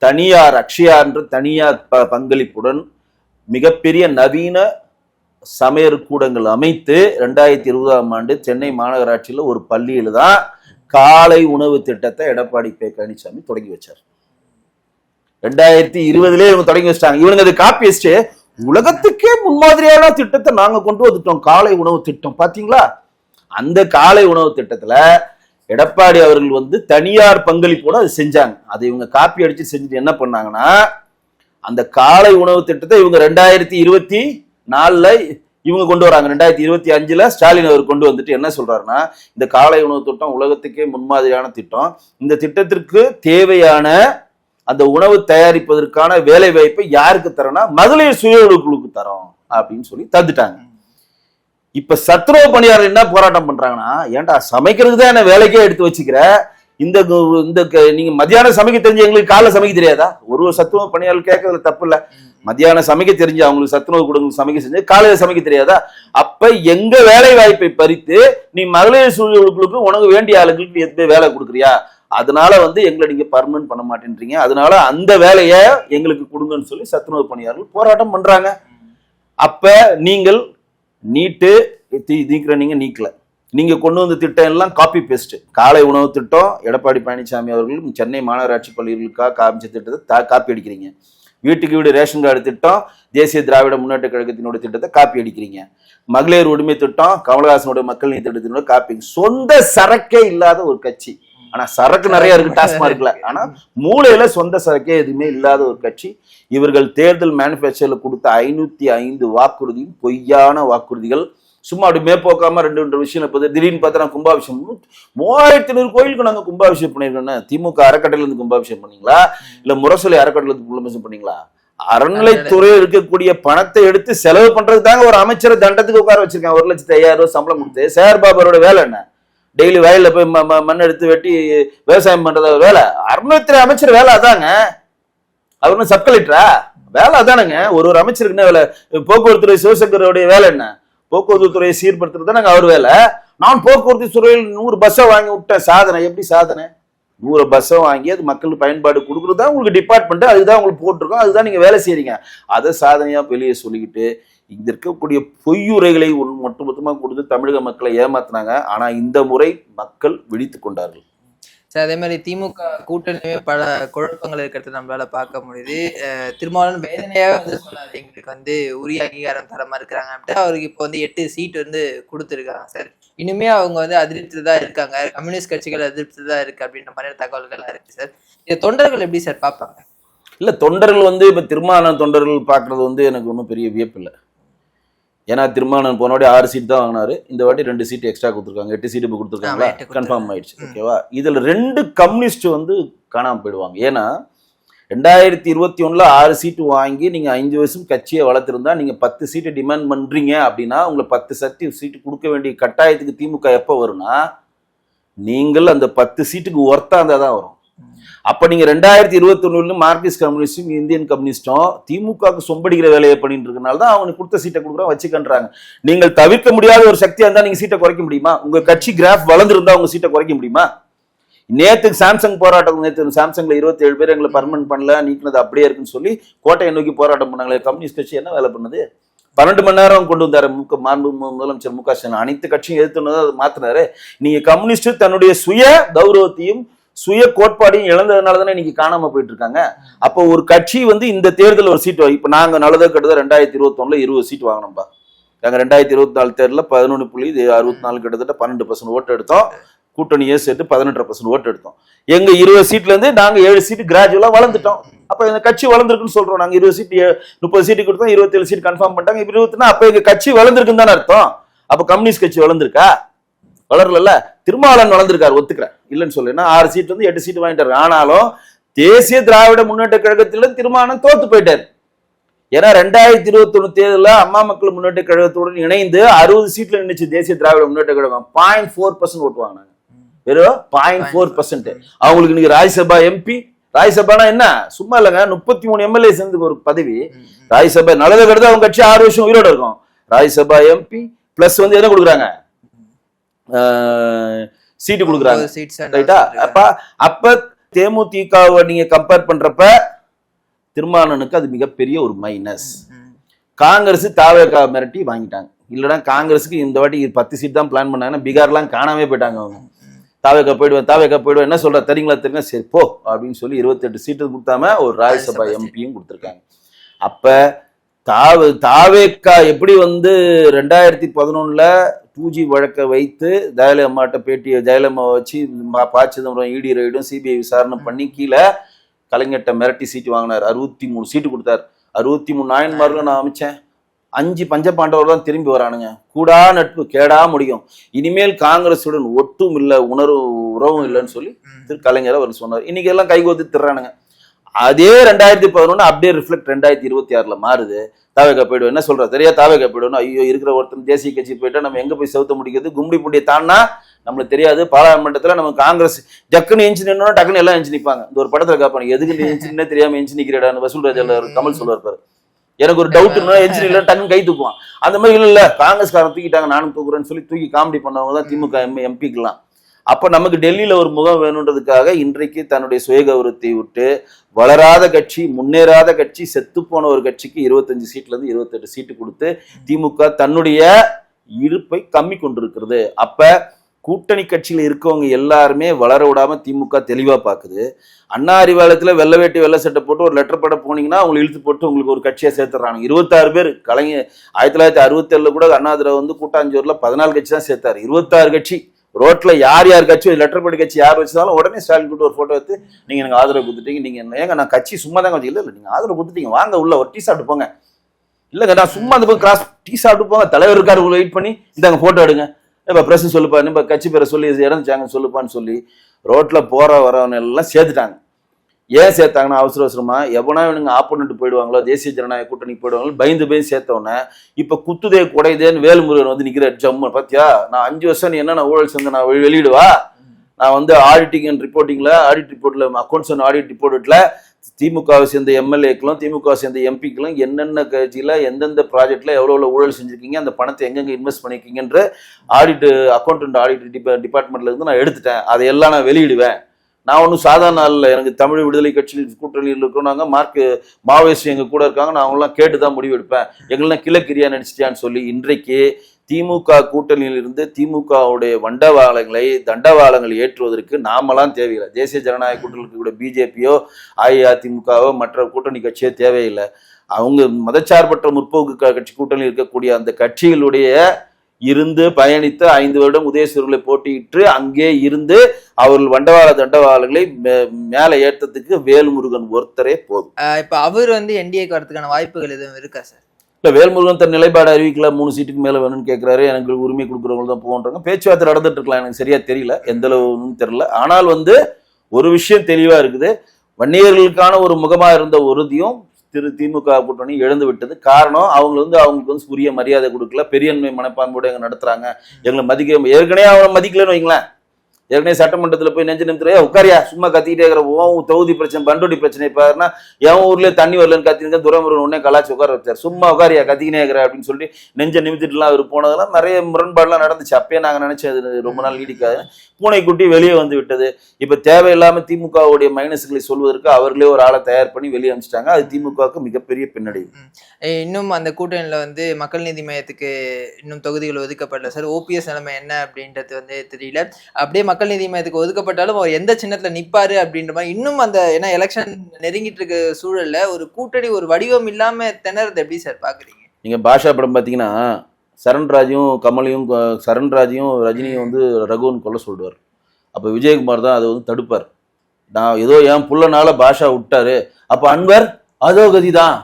தனியார் அக்ஷயான்ற தனியார் பங்களிப்புடன் மிகப்பெரிய நவீன சமையல் கூடங்கள் அமைத்து 2020ஆம் ஆண்டு சென்னை மாநகராட்சியில் ஒரு பள்ளியில் தான் காலை உணவு திட்டத்தை எடப்பாடி பழனிசாமி தொடங்கி வச்சார். 2020 இவங்க தொடங்கி வச்சிட்டாங்க. இவனுங்க அதை காப்பி வச்சுட்டு உலகத்துக்கே முன்மாதிரியான திட்டத்தை நாங்க கொண்டு வந்துட்டோம், காலை உணவு திட்டம். பாத்தீங்களா? அந்த காலை உணவு திட்டத்துல எடப்பாடி அவர்கள் வந்து தனியார் பங்களிப்போட அது செஞ்சாங்க. அதை இவங்க காப்பி அடிச்சு செஞ்சு என்ன பண்ணாங்கன்னா, அந்த காலை உணவு திட்டத்தை இவங்க 2024 இவங்க கொண்டு வராங்க. 2025 ஸ்டாலின் அவர் கொண்டு வந்துட்டு என்ன சொல்றாருன்னா, இந்த காலை உணவு திட்டம் உலகத்துக்கே முன்மாதிரியான திட்டம், இந்த திட்டத்திற்கு தேவையான அந்த உணவு தயாரிப்பதற்கான வேலை வாய்ப்பை யாருக்கு தரோம்னா மகளிர் சுய உதவி குழுக்கு தரோம் அப்படின்னு சொல்லி தந்துட்டாங்க. இப்ப சத்துணவு பணியாளர் என்ன போராட்டம் பண்றாங்கன்னா, ஏன்டா சமைக்கிறதுக்கு தான் என்ன வேலைக்கே எடுத்து வச்சுக்கிற, இந்த நீங்க மத்தியானம் சமைக்க தெரிஞ்சு எங்களுக்கு காலைல சமைக்க தெரியாதா? ஒரு சத்துணவு பணியாளர் கேட்கறதுல தப்பு இல்ல. மத்தியானம் சமைக்க தெரிஞ்சு அவங்களுக்கு சத்துணவு கொடுங்க சமைக்க செஞ்சு காலையில சமைக்க தெரியாதா? அப்ப எங்க வேலை வாய்ப்பை பறித்து நீ மகளிர் சுய உதவிகளுக்கு உனக்கு வேண்டிய ஆளுங்களுக்கு எதுவுமே வேலை கொடுக்குறியா? அதனால வந்து எங்களை நீங்க பர்மனன்ட் பண்ண மாட்டேன்றீங்க, அதனால அந்த வேலையை எங்களுக்கு கொடுங்கன்னு சொல்லி சத்துணவு பணியாளர்கள் போராட்டம் பண்றாங்க. அப்ப நீங்கள் நீட்டு நீங்க நீக்கல, நீங்க கொண்டு வந்த திட்டம் எல்லாம் காப்பி பேஸ்ட். காலை உணவு திட்டம் எடப்பாடி பழனிசாமி அவர்கள் சென்னை மாநகராட்சி பள்ளிகளுக்காக காமிச்ச திட்டத்தை காப்பி அடிக்கிறீங்க. வீட்டுக்கு வீடு ரேஷன் கார்டு திட்டம் தேசிய திராவிட முன்னேற்ற கழகத்தினுடைய திட்டத்தை காப்பி அடிக்கிறீங்க. மகளிர் உரிமை திட்டம் கமலஹாசனுடைய மக்கள் நீதி திட்டத்தினுடைய காப்பி. சொந்த சரக்கே இல்லாத ஒரு கட்சி. ஆனா சரக்கு நிறைய இருக்கு டாஸ்மார்க்ல, ஆனா மூளையில சொந்த சரக்கே எதுவுமே இல்லாத ஒரு கட்சி. இவர்கள் தேர்தல் மேனிபெஸ்டோல கொடுத்த 505 வாக்குறுதியும் பொய்யான வாக்குறுதிகள். சும்மா அப்படி மேற்போக்காம ரெண்டு விஷயம். இப்போ திடீர்னு பார்த்தா கும்பாபிஷேகம் 3500 கோயிலுக்கு நாங்க கும்பாபிஷேகம் பண்ணிருக்கோம்னா, திமுக அறக்கட்டையில இருந்து கும்பாபிஷேகம் பண்ணீங்களா இல்ல முரசொலி அறக்கட்டையில இருந்து கும்பாபிஷேகம் பண்ணீங்களா? அறநிலைத்துறையில் இருக்கக்கூடிய பணத்தை எடுத்து செலவு பண்றதுக்கு தாங்க ஒரு அமைச்சரை தண்டத்துக்கு உட்கார வச்சிருக்காங்க. 1,50,000 ரூபாய் சம்பளம் கொடுத்து. சேர் பாபரோட வேலை என்ன? டெய்லி வயல்ல போய் மண் எடுத்து வெட்டி விவசாயம் பண்றத வேலை. அறநிலையத்துறை அமைச்சர் வேலை அதாங்க. அவரு சப் கலெக்டரா? வேலை அதானுங்க. ஒரு அமைச்சருக்கு என்ன வேலை? போக்குவரத்து துறை சிவசங்கரோடைய வேலை என்ன? போக்குவரத்து துறையை சீர்படுத்துறது தானங்க அவர் வேலை. நான் போக்குவரத்து துறையில் 100 பஸ்ஸை வாங்கி விட்டேன். சாதனை எப்படி சாதனை? 100 பஸ்ஸை வாங்கி அது மக்கள் பயன்பாடு கொடுக்குறது தான் உங்களுக்கு டிபார்ட்மெண்ட். அதுதான் உங்களுக்கு போட்டிருக்கோம், அதுதான் நீங்க வேலை செய்யறீங்க. அதை சாதனையா வெளியே சொல்லிக்கிட்டு இங்க இருக்கக்கூடிய பொய்யுரைகளை ஒட்டுமொத்தமாக கொடுத்து தமிழக மக்களை ஏமாத்தினாங்க. ஆனா இந்த முறை மக்கள் விழித்து கொண்டார்கள். சார், அதே மாதிரி திமுக கூட்டணியே பல குழப்பங்கள் இருக்கிறது நம்மளால பார்க்க முடியுது. திருமாவளவன் வேதனையாக வந்து சொன்னார், எங்களுக்கு வந்து உரிய அங்கீகாரம் தரமா இருக்கிறாங்க அப்படின்ட்டு. அவருக்கு இப்போ வந்து 8 சீட் வந்து கொடுத்துருக்காங்க சார். இனிமே அவங்க வந்து அதிருப்தி தான் இருக்காங்க, கம்யூனிஸ்ட் கட்சிகள் அதிருப்தி தான் இருக்கு அப்படின்ற மாதிரியான தகவல்கள்லாம் இருக்கு சார். இந்த தொண்டர்கள் எப்படி சார் பார்ப்பாங்க? இல்ல, தொண்டர்கள் வந்து இப்ப திருமாவளவன் தொண்டர்கள் பார்க்கறது வந்து எனக்கு ஒன்றும் பெரிய வியப்பு இல்லை. ஏன்னா திருமாவளவன் போன வாட்டி 6 சீட் தான் வாங்கினாரு, இந்த வாட்டி 2 சீட் எக்ஸ்ட்ரா கொடுத்துருக்காங்க. 8 சீட் இப்போ கொடுத்துருக்காங்களா? கன்ஃபார்ம் ஆயிடுச்சு. ஓகேவா? இதுல 2 கம்யூனிஸ்ட் வந்து காணாம போயிடுவாங்க. ஏன்னா 2021 6 சீட்டு வாங்கி நீங்க 5 வருஷம் கட்சியை வளர்த்திருந்தா நீங்க 10 சீட்டு டிமாண்ட் பண்றீங்க அப்படின்னா உங்களுக்கு 10 சீட்டு கொடுக்க வேண்டிய கட்டாயத்துக்கு திமுக எப்ப வரும்னா, நீங்கள் அந்த 10 சீட்டுக்கு ஒர்த்தா இருந்தா தான் வரும். அப்ப நீங்க 2021 மார்க்சிஸ்ட் கம்யூனிஸ்டும் இந்தியன் கம்யூனிஸ்டும் திமுகவுக்கு சொம்படிக்கிற வேலையை பண்ணிட்டு இருக்கனால தான் அவங்க கொடுத்த சீட்டை கொடுக்குறோம் வச்சுக்கன்றாங்க. நீங்கள் தவிர்க்க முடியாத ஒரு சக்தியா இருந்தா நீங்க சீட்டை குறைக்க முடியுமா? உங்க கட்சி கிராஃப் வளர்ந்துருந்தா உங்க சீட்டை குறைக்க முடியுமா? நேத்துக்கு சாம்சங் போராட்டம், நேற்று சாம்சங்ல 27 பேர் எங்களை பர்மனன்ட் பண்ணல, நீக்கினது அப்படியே இருக்குன்னு சொல்லி கோட்டையை நோக்கி போராட்டம் பண்ணாங்களே. கம்யூனிஸ்ட் கட்சி என்ன வேலை பண்ணது? 12 மணி நேரம் கொண்டு வந்தாரு முதலமைச்சர் மு க ஸ்டாலின். அனைத்து கட்சியும் எதிர்த்து அதை மாத்தினாரு. நீங்க கம்யூனிஸ்ட் தன்னுடைய சுய கௌரவத்தையும் சுய கோட்பாடையும் இழந்ததுனால தானே இன்னைக்கு காணாம போயிட்டு இருக்காங்க. அப்போ ஒரு கட்சி வந்து இந்த தேர்தல் ஒரு சீட் இப்ப நாங்க நல்லதோ கெட்டதோ 2021 20 சீட் வாங்கினோம்பா. நாங்க 2024 தேர்தலில் 11.64 கிட்டத்தட்ட 12% ஓட்டு எடுத்தோம். கூட்டணியே சேர்த்து 18% ஓட்டு எடுத்தோம். எங்க 20 சீட்ல இருந்து நாங்க 7 சீட் கிராஜுவலா வளர்ந்துட்டோம். அப்ப இந்த கட்சி வளர்ந்துருக்குன்னு சொல்றோம். நாங்க 20 சீட் 30 சீட்டு கொடுத்தோம், 27 சீட் கன்ஃபார்ம் பண்ணிட்டாங்க. 21 அப்ப எங்க கட்சி வளர்ந்துருக்குன்னு தானே அர்த்தம். அப்ப கம்யூனிஸ்ட் கட்சி வளர்ந்துருக்கா? வளரல. திருமாவளவன் வளர்ந்துருக்காரு, ஒத்துக்கிறேன், இல்லைன்னு சொல்லு. 6 சீட் வந்து 8 சீட் வாங்கிட்டாரு. ஆனாலும் தேசிய திராவிட முன்னேற்ற கழகத்தில திருமாவளவன் தோத்து போயிட்டாரு. ஏன்னா 2021 தேர்தலில் அம்மா மக்கள் முன்னேற்ற கழகத்துடன் இணைந்து 60 சீட்ல நின்றுச்சு தேசிய திராவிட முன்னேற்ற கழகம். 0.4% ஓட்டு வாங்கினாங்க. வெறும் 0.4%. அவங்களுக்கு இன்னைக்கு ராஜ்யசபா எம்பி, ராஜ்யசபானா என்ன சும்மா இல்லைங்க, 33 எம்எல்ஏ சேர்ந்து ஒரு பதவி. ராஜ்யசபா நல்லதை கருது அவங்க கட்சி 6 வருஷம் உயிரோட இருக்கும். ராஜ்யசபா எம்பி, பிளஸ் வந்து என்ன கொடுக்குறாங்க, சீட்டு கொடுக்குறாங்க, ரைட்டா? அப்ப தேமுதிகவை நீங்க கம்பேர் பண்றப்ப திருமாவளவனுக்கு அது மிகப்பெரிய ஒரு மைனஸ். காங்கிரஸ் தாவேகா மிரட்டி வாங்கிட்டாங்க. இல்லைன்னா காங்கிரஸுக்கு இந்த வாட்டி 10 சீட் தான் பிளான் பண்ணாங்கன்னா பீகார்லாம் காணாமே போயிட்டாங்க. அவங்க தாவேகா போயிடுவேன் என்ன சொல்ற தெரியுங்களா தெரியுங்க, சரி போ அப்படின்னு சொல்லி 28 சீட்டு கொடுத்தாம ஒரு ராஜ்யசபா எம்பியும் கொடுத்துருக்காங்க. அப்ப தாவேகா எப்படி வந்து 2011 2G வழக்கை வைத்து ஜெயலலிதாட்ட ஜெயலலிதா வச்சு ப. சிதம்பரம் இடி ரைடும் சிபிஐ விசாரணை பண்ணி கீழே கலைஞர்கிட்ட மிரட்டி சீட்டு வாங்கினார். 63 சீட்டு கொடுத்தார். 63 நாயன்மார்கள் நான் அமைச்சேன். 5 பஞ்சபாண்டவர் தான் திரும்பி வரானுங்க. கூடா நட்பு கேடா முடியும், இனிமேல் காங்கிரஸுடன் ஒட்டும் இல்லை, உறவும் இல்லைன்னு சொல்லி கலைஞர் அவர் சொன்னார். இன்னைக்கு எல்லாம் கைகோத்து திர்றானுங்க. அதே 2011 அப்படியே ரிஃப்ளெக்ட் 2026 மாறுது. தாவேகா போயிடுவோம் என்ன சொல்ற தெரியா, தாவேகா போயிடுவோம். ஐயோ இருக்கிற ஒருத்தன் தேசிய கட்சி போயிட்டா நம்ம எங்க போய் செவுத்த முடிக்கிறது, கும்படி புண்டியை தாண்டா நம்மளுக்கு தெரியாது. பாராளுமன்றத்துல நம்ம காங்கிரஸ் டக்குன்னு எஞ்சி நின்னா டக்குன்னு எல்லாம் எஞ்சி நிற்பாங்க. இந்த ஒரு படத்துல காப்பாங்க, எதுக்கு எஞ்சினே தெரியாம எஞ்சி நிக்கிறேடான்னு வசூல்ராஜா கமல் சொல்லுவார். எனக்கு ஒரு டவுட் எஞ்சின் இல்ல டக்குன்னு கை தூக்குவான். அந்த மாதிரி இல்ல காங்கிரஸ்காரன் தூக்கிட்டாங்க நானும் தூக்குறேன்னு சொல்லி தூக்கி காமெடி பண்ணவங்க தான் திமுக எம்பிக்கலாம். அப்ப நமக்கு டெல்லியில ஒரு முகம் வேணுன்றதுக்காக இன்றைக்கு தன்னுடைய சுயகௌரவத்தை விட்டு வளராத கட்சி, முன்னேறாத கட்சி, செத்து போன ஒரு கட்சிக்கு 25 சீட்ல இருந்து 28 சீட்டு கொடுத்து திமுக தன்னுடைய இருப்பை கம்மி கொண்டிருக்கிறது. அப்ப கூட்டணி கட்சியில இருக்கவங்க எல்லாருமே வளர விடாம திமுக தெளிவா பாக்குது. அண்ணா அறிவாலயத்துல வெள்ளை வேட்டி வெள்ளை சட்டை போட்டு ஒரு லெட்டர் பட போனீங்கன்னா அவங்க இழுத்து போட்டு உங்களுக்கு ஒரு கட்சியா சேர்த்துறாங்க. 26 பேர். கலைஞர் 1967 கூட அண்ணாதிரை வந்து கூட்டாஞ்சோர்ல 14 கட்சி தான் சேர்த்தாரு. 26 கட்சி ரோட்ல யார் கட்சி லெட்டர் படி கட்சி யார் வச்சாலும் உடனே ஸ்டாலின் கூட்டு ஒரு போட்டோ எடுத்து நீங்க எனக்கு ஆதரவு கொடுத்துட்டீங்க, நீங்க ஏங்க நான் கட்சி சும்மா தாங்க வச்சு, இல்ல நீங்க ஆதரவு கொடுத்துட்டீங்க, வாங்க உள்ள ஒரு டீ சாப்பிட்டு போங்க, இல்லங்க நான் சும்மா அந்த போய் கிராஸ் டீ சாப்பிட்டு போங்க, தலைவர் இருக்காரு வெயிட் பண்ணி இந்தாங்க போட்டோ எடுங்க, இப்ப பிரஸ் சொல்லுப்பா, இப்ப கட்சி பேரை சொல்லி இறந்துச்சாங்கன்னு சொல்லுப்பான்னு சொல்லி ரோட்ல போற வரவன் எல்லாம் சேர்த்துட்டாங்க. ஏன் சேர்த்தாங்கன்னா அவசரமா எவனா இவனுங்க ஆப்போனண்ட் போயிடுவாங்களோ, தேசிய ஜனநாயக கூட்டணி போயிடுவாங்களோ பயந்து சேர்த்தவன இப்ப குத்துதே குடைதேன்னு வேலுமுருகன் வந்து நிக்கிற ஜம்மு பாத்தியா, நான் 5 வருஷம் நீ என்ன ஊழல் செஞ்ச நான் வெளியிடுவா, நான் வந்து ஆடிட்டிங் அண்ட் ரிப்போர்ட்டிங்ல ஆடிட் ரிப்போர்ட்ல அக்கௌண்ட்ஸ் அண்ட் ஆடிட் ரிப்போர்ட்ல திமுகவை சேர்ந்த எம்எல்ஏக்களும் திமுகவை சேர்ந்த எம்பிக்களும் என்னென்ன கட்சியில எந்தெந்த ப்ராஜெக்ட்ல எவ்வளவு ஊழல் செஞ்சிருக்கீங்க, அந்த பணத்தை எங்கெங்க இன்வெஸ்ட் பண்ணிருக்கீங்கன்ற ஆடிட் அக்கௌண்ட் அண்ட் ஆடிட் டிபார்ட்மெண்ட்ல இருந்து நான் எடுத்துட்டேன், அதையெல்லாம் நான் வெளியிடுவேன். நான் ஒன்றும் சாதாரண நாள் இல்லை, எனக்கு தமிழ் விடுதலை கட்சியில் கூட்டணியில் இருக்கிறோம், மாவோயிஸ்ட் எங்க கூட இருக்காங்க, நான் அவங்களாம் கேட்டுதான் முடிவு எடுப்பேன், எங்கெல்லாம் கிழக்கிரியா நினைச்சிட்டியான்னு சொல்லி இன்றைக்கு திமுக கூட்டணியில் இருந்து திமுகவுடைய தண்டவாளங்களை ஏற்றுவதற்கு நாமெல்லாம் தேவையில்லை. தேசிய ஜனநாயக கூட்டணியில் கூட பிஜேபியோ அஇஅதிமுகவோ மற்ற கூட்டணி கட்சியோ தேவையில்லை. அவங்க மதச்சார்பற்ற முற்போக்கு கட்சி கூட்டணியில் இருக்கக்கூடிய அந்த கட்சிகளுடைய இருந்து பயணித்த 5 வருடம் உதயசூர்களை போட்டியிட்டு அங்கே இருந்து அவர்கள் தண்டவாளங்களை மேல ஏற்றத்துக்கு வேல்முருகன் ஒருத்தரே போதும். இப்ப அவர் வந்து என்டிஏக்கு வரதுக்கான வாய்ப்புகள் எதுவும் இருக்கா சார்? இல்ல வேல்முருகன் தன் நிலைப்பாடு அறிவிக்கல, 3 சீட்டுக்கு மேல வேணும்னு கேட்கிறாரு, எனக்கு உரிமை கொடுக்குறவங்க தான் போன்றாங்க. பேச்சுவார்த்தை நடந்துட்டு இருக்கலாம், எனக்கு சரியா தெரியல, எந்த அளவுன்னு தெரியல. ஆனால் வந்து ஒரு விஷயம் தெளிவா இருக்குது, வன்னியர்களுக்கான ஒரு முகமா இருந்த உறுதியும் திமுக கூட்டணி இழந்து விட்டது. காரணம் அவங்களுக்கு வந்து உரிய மரியாதை கொடுக்கல, பெரியன்மை மனப்பான்போடு எங்க நடத்துறாங்க, எங்களை மதிக்க ஏற்கனவே அவனை மதிக்கலன்னு வைங்களேன். ஏற்கனவே சட்டமன்றத்துல போய் நெஞ்சு நிமித்துறையா உட்காரியா சும்மா கத்திக்கிட்டே இருக்கிற தொகுதி பிரச்சனை பண்டோடி பிரச்சனை பாருன்னா என் ஊர்லயே தண்ணி வரலன்னு கத்திருக்க துரைமுருகன் உடனே கலாச்சி உட்கார வச்சார். சும்மா உட்காரியா கத்திக்கினே இருக்கிற அப்படின்னு சொல்லி நெஞ்ச நிமித்திட்டுலாம் அவர் போனதெல்லாம் நிறைய முரண்பாடுலாம் நடந்துச்சு. அப்பயே நாங்க நினைச்சது ரொம்ப நாள் நீடிக்காது. பூனைக்குட்டி வெளியே வந்து விட்டது. இப்ப தேவையில்லாம திமுகவுடைய மைனஸ்களை சொல்வதற்கு அவர்களே ஒரு ஆளை தயார் பண்ணி வெளியே அனுப்பிச்சிட்டாங்க. அது திமுகவுக்கு மிகப்பெரிய பின்னடைவு. இன்னும் அந்த கூட்டணியில வந்து மக்கள் நீதி மையத்துக்கு இன்னும் தொகுதிகள் ஒதுக்கப்படல சார். ஓபிஎஸ் நிலைமை என்ன அப்படின்றது வந்து தெரியல. அப்படியே மக்கள் நீதி மையத்துக்கு ஒதுக்கப்பட்டாலும் அவர் எந்த சின்னத்துல நிப்பாரு அப்படின்ற மாதிரி இன்னும் அந்த ஏன்னா எலெக்ஷன் நெருங்கிட்டு இருக்க சூழல்ல ஒரு கூட்டணி ஒரு வடிவம் இல்லாம திணறது எப்படி சார் பாக்குறீங்க? நீங்க பாஷா படம் பாத்தீங்கன்னா சரண்ராஜையும் கமலையும் சரண்ராஜையும் ரஜினியும் வந்து ரகுவன் கொல்ல சொல்லுவார். அப்ப விஜயகுமார் தான் அதை வந்து தடுப்பார். நான் ஏதோ என் புள்ளனால பாஷா விட்டாரு, அப்ப அன்வர் அதோ கதிதான்.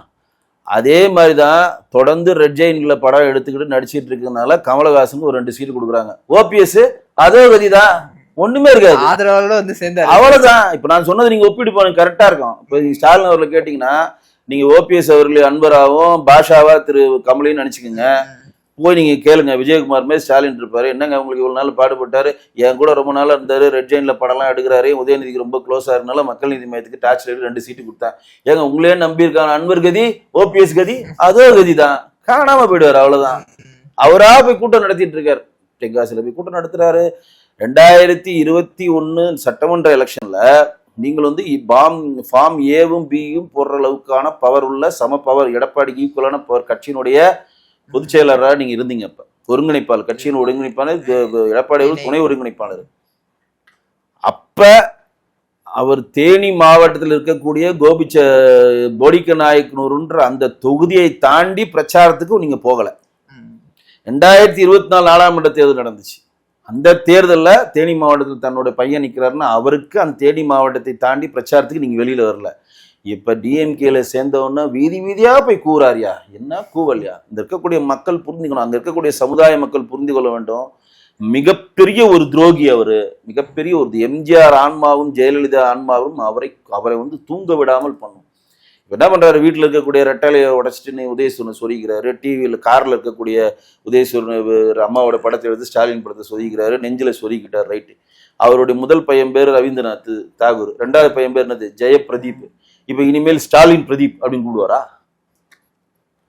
அதே மாதிரிதான் தொடர்ந்து ரெட் ஜெயின்ல படம் எடுத்துக்கிட்டு நடிச்சிட்டு இருக்கிறதுனால கமலஹாசனுக்கு ஒரு 2 சீட்டு கொடுக்குறாங்க. ஓபிஎஸ் அதோ கதிதான், ஒண்ணுமே இருக்காது, ஆதரவாளோட வந்து சேர்ந்தாரு, அவ்வளவுதான். இப்ப நான் சொன்னது நீங்க ஒப்பிட்டு போன கரெக்டா இருக்கும். இப்ப ஸ்டாலின் அவர்களை கேட்டீங்கன்னா நீங்க ஓபிஎஸ் அவர்களே அன்பராவும் பாஷாவா திரு கமலையும் நினைச்சுக்கோங்க. போய் நீங்க கேளுங்க, விஜயகுமார் மாதிரி ஸ்டாலின் இருப்பாரு, என்னங்க உங்களுக்கு இவ்வளவு நாள் பாடுபட்டாரு, என் கூட ரொம்ப நாளா இருந்தாரு, ரெட் ஜெயின்ல படம்லாம் எடுக்கிறாரு, உதயநிதிக்கு ரொம்ப க்ளோஸா இருந்தாலும் மக்கள் நீதி மையத்துக்கு டாச் 2 சீட்டு கொடுத்தேன். ஏங்க உங்களே நம்பி இருக்காங்க, அன்பர் கதி ஓபிஎஸ் கதி அதோ கதி தான், காணாம போயிடுவாரு, அவ்வளவுதான். அவரா போய் கூட்டம் நடத்திட்டு இருக்காரு. தென்காசியில போய் கூட்டம் நடத்துறாரு. 2021 சட்டமன்ற எலெக்ஷன்ல நீங்கள் வந்து ஃபார்ம் ஏவும் பியும் போடுற அளவுக்கான பவர் உள்ள சம பவர் எடப்பாடிக்கு ஈக்குவலான பவர் கட்சியினுடைய பொதுச் செயலாளராக நீங்க இருந்தீங்க. அப்ப ஒருங்கிணைப்பாளர், கட்சியின் ஒருங்கிணைப்பாளர் எடப்பாடி துணை ஒருங்கிணைப்பாளர். அப்ப அவர் தேனி மாவட்டத்தில் இருக்கக்கூடிய போடிக்க நாயக்கனூர்ன்ற அந்த தொகுதியை தாண்டி பிரச்சாரத்துக்கு நீங்க போகல. 2024 நாடாளுமன்ற தேர்தல் நடந்துச்சு. அந்த தேர்தலில் தேனி மாவட்டத்தில் தன்னோட பையன் நிற்கிறாருன்னா அவருக்கு அந்த தேனி மாவட்டத்தை தாண்டி பிரச்சாரத்துக்கு நீங்க வெளியில வரல. இப்ப டிஎம்கேல சேர்ந்தவொன்னா வீதி வீதியா போய் கூறாரியா, என்ன கூவல்யா? இந்த இருக்கக்கூடிய மக்கள் புரிஞ்சுக்கணும், அங்க இருக்கக்கூடிய சமுதாய மக்கள் புரிந்து கொள்ள வேண்டும். மிகப்பெரிய ஒரு துரோகி அவரு, மிகப்பெரிய ஒரு எம்ஜிஆர் ஆன்மாவும் ஜெயலலிதா ஆன்மாவும் அவரை வந்து தூங்க விடாமல் பண்ணும். என்ன பண்றாரு, வீட்டுல இருக்கக்கூடிய ரெட்டாலையை உடைச்சிட்டு உதயசூரனை சொரிக்கிறாரு, டிவியில் கார்ல இருக்கக்கூடிய உதயசூரன் அம்மாவோட படத்தை எடுத்து ஸ்டாலின் படத்தை சொரிக்கிறாரு, நெஞ்சில சொரிக்கிட்டார். ரைட்டு. அவருடைய முதல் பையன் பேர் ரவீந்திரநாத் தாகூர், ரெண்டாவது பையன் பேர் என்னது ஜெயபிரதீப். இப்ப இனிமேல் ஸ்டாலின் பிரதீப் அப்படின்னு கூடுவாரா?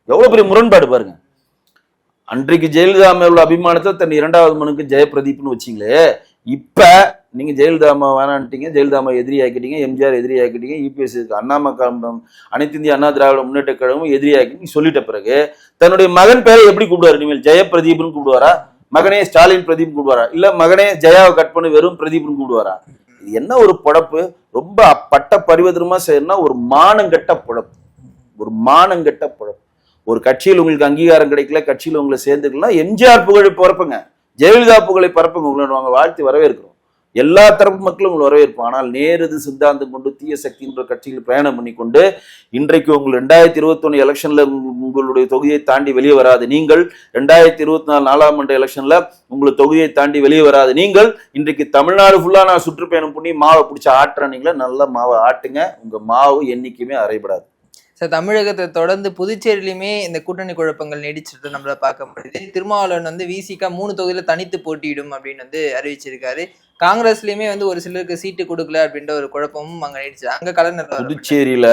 எவ்வளவு பெரிய முரண்பாடு பாருங்க. அன்றைக்கு ஜெயலலிதா மேல உள்ள அபிமானத்தை தன் இரண்டாவது மனுக்கு ஜெயபிரதீப்னு வச்சிங்களே, இப்ப நீங்க ஜெயலலிதா அம்மா வேணான்ட்டீங்க, ஜெயலலிதா அம்மா எதிரி ஆக்கிட்டீங்க, எம்ஜிஆர் எதிரி ஆக்கிட்டீங்க, இபிஎஸ் அனைத்து இந்திய அண்ணா திராவிட முன்னேற்ற கழகமும் எதிரி ஆக்கிட்டீங்க சொல்லிட்ட பிறகு தன்னுடைய மகன் பேரை எப்படி கூப்பிடுவாரு? இனிமேல் ஜெயபிரதீப்னு கூப்பிடுவாரா? மகனே ஸ்டாலின் பிரதீப் கூப்பிடுவாரா? இல்ல மகனே ஜெயாவை கட் பண்ணி வெறும் பிரதீப்னு கூப்பிடுவாரா? இது என்ன ஒரு பொழப்பு? ரொம்ப பட்ட பரிவதமா செய்யணும்னா ஒரு மானங்கட்ட பொழப்பு, ஒரு மானங்கட்ட பொழப்பு. ஒரு கட்சியில் உங்களுக்கு அங்கீகாரம் கிடைக்கல, கட்சியில் உங்களை சேர்ந்துக்கலாம், எம்ஜிஆர் புகழை பரப்புங்க, ஜெயலலிதா புகழை பரப்புங்க, உங்களை வாழ்த்து வரவேற்கிறோம். எல்லா தரப்பு மக்களும் உங்களை வரவேற்போம். ஆனால் நேரது சித்தாந்தம் கொண்டு தீய சக்தின்ற கட்சியில் பிரயாணம் பண்ணி கொண்டு இன்றைக்கு உங்கள் 2021 எலெக்ஷன்ல உங்களுடைய தொகுதியை தாண்டி வெளியே வராது நீங்கள், 2024 நாடாளுமன்ற எலெக்ஷன்ல உங்களை தொகுதியை தாண்டி வெளியே வராது நீங்கள். இன்றைக்கு தமிழ்நாடு ஃபுல்லா நான் சுற்றுப்பயணம் பண்ணி மாவை பிடிச்ச ஆட்டுறீங்களா, நல்ல மாவை ஆட்டுங்க, உங்க மாவு என்னைக்குமே அரைபடாது. சார், தமிழகத்தை தொடர்ந்து புதுச்சேரியிலுமே இந்த கூட்டணி குழப்பங்கள் நீடிச்சிட்டு நம்மள பார்க்க முடியுது. திருமாவளவன் வந்து விசிகா 3 தொகுதியில தனித்து போட்டியிடும் அப்படின்னு வந்து அறிவிச்சிருக்காரு. காங்கிரஸ்லயுமே வந்து ஒரு சிலருக்கு சீட்டு கொடுக்கல அப்படின்ற ஒரு குழப்பமும் அங்க நீடிச்சு. அங்க கலைஞர் புதுச்சேரியில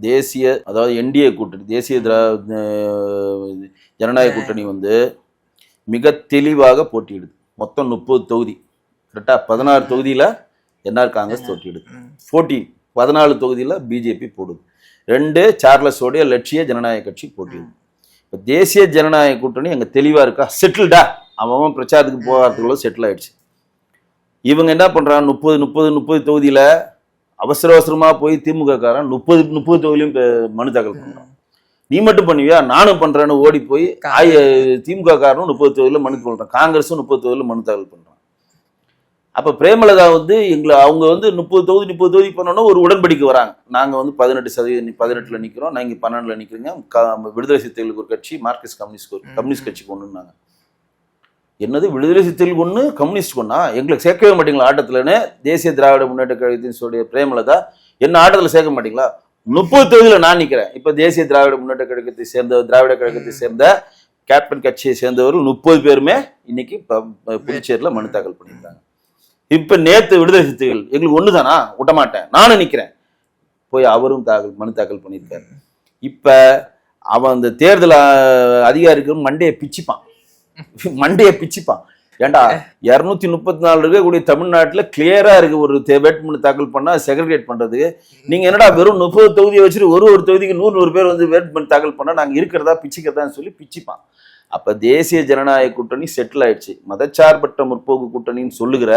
தேசிய, அதாவது என்டிஏ கூட்டணி, தேசிய ஜனநாயக கூட்டணி வந்து மிக தெளிவாக போட்டியிடுது. மொத்தம் 30 தொகுதி, கரெக்டா? 16 தொகுதியில என்ஆர் காங்கிரஸ் போட்டியிடுது, 14 தொகுதியில பிஜேபி போடுது, 2 சார்லஸோடைய லட்சிய ஜனநாயக கட்சி போட்டியிடுது. இப்போ தேசிய ஜனநாயக கூட்டணி அங்க தெளிவா இருக்கா? செட்டில்டா, அவன் பிரச்சாரத்துக்கு போகிறதுக்குள்ள செட்டில் ஆயிடுச்சு. இவங்க என்ன பண்றாங்க, 30 தொகுதியில அவசரமா போய் திமுக காரன் 30 தொகுதியிலும் மனு தாக்கல் பண்றான். நீ மட்டும் பண்ணுவியா, நானும் பண்றேன்னு ஓடி போய் திமுக காரனும் 30 தொகுதியில மனு பண்றான், காங்கிரஸும் 30 தொகுதியில மனு தாக்கல் பண்றான். அப்ப பிரேமலதா வந்து அவங்க வந்து 30 தொகுதி பண்ணோன்னா ஒரு உடன்படிக்கை வராங்க. நாங்க வந்து 18% நிக்கிறோம், நாங்க 12ல நிக்கிறீங்க, விடுதலை சிறுத்தைகளுக்கு ஒரு கட்சி, மார்க்சிஸ்ட் கம்யூனிஸ்ட் கட்சிக்கு ஒண்ணுன்னாங்க. என்னது விடுதலை சிறுத்தைகளுக்கு ஒண்ணு, கம்யூனிஸ்ட் ஒண்ணா? எங்களுக்கு சேர்க்கவே மாட்டீங்களா ஆட்டத்துலன்னு தேசிய திராவிட முன்னேற்ற கழகத்தின் சொல்லிய பிரேமலதா, என்ன ஆட்டத்துல சேர்க்க மாட்டீங்களா? 30 தொகுதியில நான் நிக்கிறேன். இப்ப தேசிய திராவிட முன்னேற்ற கழகத்தை சேர்ந்த, திராவிட கழகத்தை சேர்ந்த கேப்டன் கட்சியை சேர்ந்தவர்கள் 30 பேருமே இன்னைக்கு புதுச்சேரியில மனு தாக்கல் பண்ணியிருக்காங்க. இப்ப நேத்து விடுதலை சிறுத்தைகள் எங்களுக்கு ஒண்ணுதானா, விட மாட்டேன், நானும் நிக்கிறேன், போய் அவரும் மனு தாக்கல் பண்ணியிருக்காரு. இப்ப அவன் அந்த தேர்தல் அதிகாரிக்கு மண்டையை பிச்சுப்பான். ஏண்டா 234 இருக்கக்கூடிய தமிழ்நாட்டுல கிளியரா இருக்கு, ஒரு வேட்புமனு தாக்கல் பண்ணா செக்ரிகேட் பண்றதுக்கு. நீங்க என்னடா வெறும் 30 தொகுதியை வச்சுட்டு ஒரு தொகுதிக்கு 100 பேர் வந்து வேட்புமனு தாக்கல் பண்ணா நாங்க இருக்கிறதா பிச்சுக்கிறதான்னு சொல்லி பிச்சுப்பான். அப்ப தேசிய ஜனநாயக கூட்டணி செட்டில் ஆயிடுச்சு. மதச்சார்பற்ற முற்போக்கு கூட்டணின்னு சொல்லுகிற